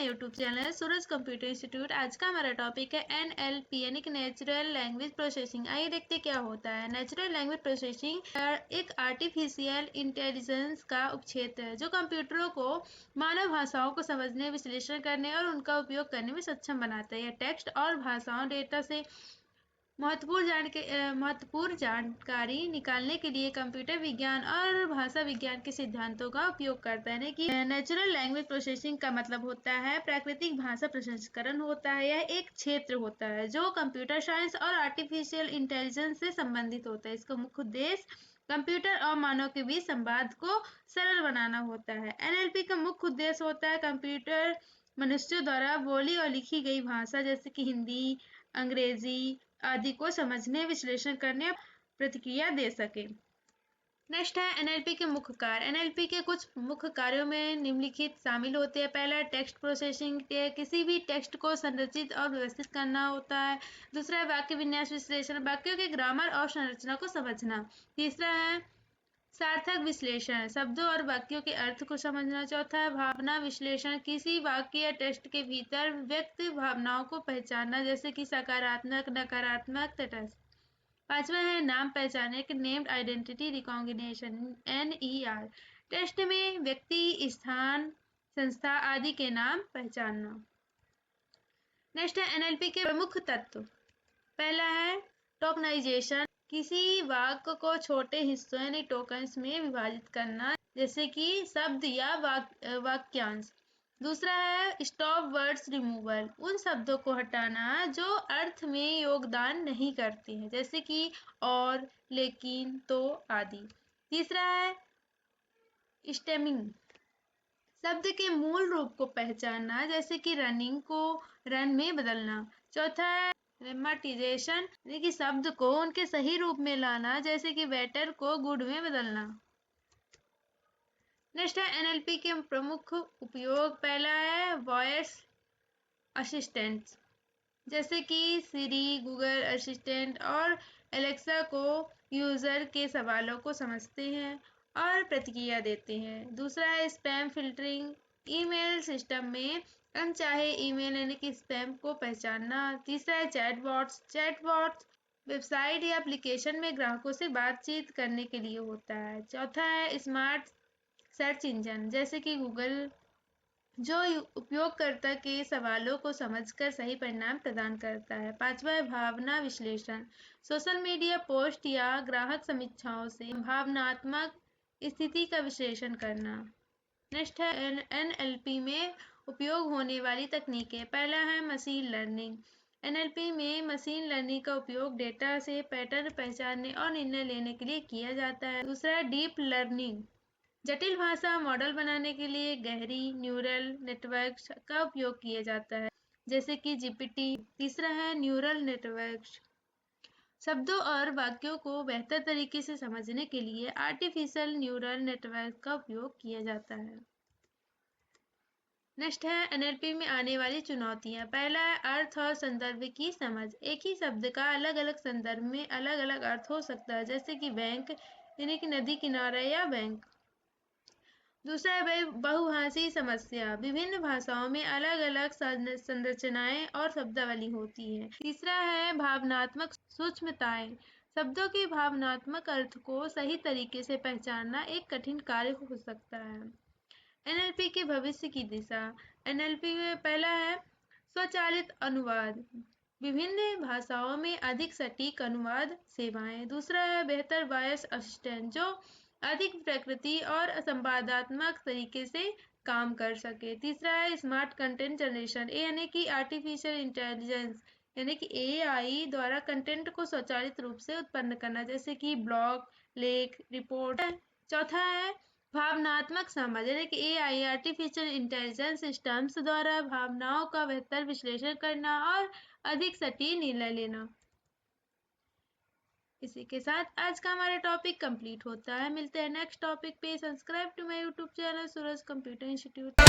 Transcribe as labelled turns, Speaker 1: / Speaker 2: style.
Speaker 1: My YouTube channel Suraj computer institute. आज का हमारा टॉपिक है NLP यानी कि नेचुरल लैंग्वेज प्रोसेसिंग। आइए देखते क्या होता है। नेचुरल लैंग्वेज प्रोसेसिंग एक आर्टिफिशियल इंटेलिजेंस का उपक्षेत्र है जो कंप्यूटरों को मानव भाषाओं को समझने, विश्लेषण करने और उनका उपयोग करने में सक्षम बनाता है। यह टेक्स्ट और भाषाओं डेटा से महत्वपूर्ण जानकारी निकालने के लिए कंप्यूटर विज्ञान और भाषा विज्ञान के सिद्धांतों का उपयोग करता है। कि नेचुरल लैंग्वेज प्रोसेसिंग का मतलब होता है प्राकृतिक भाषा प्रसंस्करण होता है। यह एक क्षेत्र होता है जो कंप्यूटर साइंस और आर्टिफिशियल इंटेलिजेंस से संबंधित होता है। इसका मुख्य उद्देश्य कंप्यूटर और मानव के बीच संवाद को सरल बनाना होता है। NLP का मुख्य उद्देश्य होता है कंप्यूटर मनुष्यों द्वारा बोली और लिखी गई भाषा जैसे कि हिंदी, अंग्रेजी आदि को समझने, विश्लेषण करने और प्रतिक्रिया दे सके। नेक्स्ट है NLP के मुख्य कार्य। NLP के कुछ मुख्य कार्यों में निम्नलिखित शामिल होते हैं। पहला टेक्स्ट प्रोसेसिंग, किसी भी टेक्स्ट को संरचित और व्यवस्थित करना होता है। दूसरा है वाक्य विन्यास विश्लेषण, वाक्यों के ग्रामर और संरचना को समझना। तीसरा है सार्थक विश्लेषण, शब्दों और वाक्यों के अर्थ को समझना। चौथा है भावना विश्लेषण, किसी वाक्य या टेक्स्ट के भीतर व्यक्त भावनाओं को पहचानना जैसे कि सकारात्मक, नकारात्मक, तटस्थ। पांचवा है नाम पहचानने, named identity recognition NER, text में व्यक्ति, स्थान, संस्था आदि के नाम पहचानना। नेक्स्ट है NLP के प्रमुख तत्व। पहला है टोकनाइजेशन, किसी वाक्य को छोटे हिस्सों यानी टोकन्स में विभाजित करना जैसे कि शब्द या वाक्यांश। दूसरा है स्टॉप वर्ड्स रिमूवल, उन शब्दों को हटाना जो अर्थ में योगदान नहीं करते हैं जैसे कि और, लेकिन, तो आदि। तीसरा है स्टेमिंग, शब्द के मूल रूप को पहचानना जैसे कि रनिंग को रन में बदलना। चौथा है लेमेटाइजेशन, कि शब्द को उनके सही रूप में लाना जैसे कि बेटर को गुड में बदलना। नेक्स्ट है NLP के प्रमुख उपयोग। पहला है वॉइस असिस्टेंट जैसे कि सिरी, गूगल असिस्टेंट और एलेक्सा को यूजर के सवालों को समझते हैं और प्रतिक्रिया देते हैं। दूसरा है स्पैम फिल्टरिंग, ईमेल सिस्टम में अनचाहे ईमेल यानी कि स्पैम को पहचानना। तीसरा है चैटबॉट्स वेबसाइट या एप्लीकेशन में ग्राहकों से बातचीत करने के लिए होता है। चौथा है स्मार्ट सर्च इंजन जैसे कि गूगल, जो उपयोगकर्ता के सवालों को समझकर सही परिणाम प्रदान करता है। पांचवा है भावना विश्लेषण, सोशल मीडिया पोस्ट या ग्राहक समीक्षाओं से भावनात्मक स्थिति का विश्लेषण करना। नेक्स्ट है NLP में उपयोग होने वाली तकनीकें। पहला है मशीन लर्निंग, NLP में मशीन लर्निंग का उपयोग डेटा से पैटर्न पहचानने और निर्णय लेने के लिए किया जाता है। दूसरा है डीप लर्निंग, जटिल भाषा मॉडल बनाने के लिए गहरी न्यूरल नेटवर्क्स का उपयोग किया जाता है जैसे कि GPT। तीसरा है न्यूरल नेटवर्क्स, शब्दों और वाक्यों को बेहतर तरीके से समझने के लिए आर्टिफिशियल न्यूरल नेटवर्क का उपयोग किया जाता है। नेक्स्ट है NLP में आने वाली चुनौतियां। पहला है अर्थ और संदर्भ की समझ, एक ही शब्द का अलग अलग संदर्भ में अलग अलग अर्थ हो सकता है जैसे कि बैंक यानी कि नदी किनारा या बैंक। दूसरा है बहुभाषी समस्या, विभिन्न भाषाओं में अलग अलग संरचनाएं और शब्दावली होती है। तीसरा है भावनात्मक सूक्ष्मताएं, शब्दों के भावनात्मक अर्थ को सही तरीके से पहचानना एक कठिन कार्य हो सकता है। NLP के भविष्य की दिशा। NLP में पहला है स्वचालित अनुवाद, विभिन्न भाषाओं में अधिक सटीक अनुवाद सेवाएं। दूसरा है बेहतर वॉइस असिस्टेंट, जो अधिक प्रकृति और संवादात्मक तरीके से काम कर सके। तीसरा है स्मार्ट कंटेंट जनरेशन, यानी कि आर्टिफिशियल इंटेलिजेंस यानी कि AI द्वारा कंटेंट को स्वचालित रूप से उत्पन्न करना जैसे कि ब्लॉग, लेख, रिपोर्ट। चौथा है भावनात्मक समझ, यानी कि AI आर्टिफिशियल इंटेलिजेंस सिस्टम्स द्वारा भावनाओं का बेहतर विश्लेषण करना और अधिक सटीक निर्णय लेना। इसी के साथ आज का हमारा टॉपिक कंप्लीट होता है। मिलते हैं नेक्स्ट टॉपिक पे। Subscribe to my YouTube channel Suraj computer institute.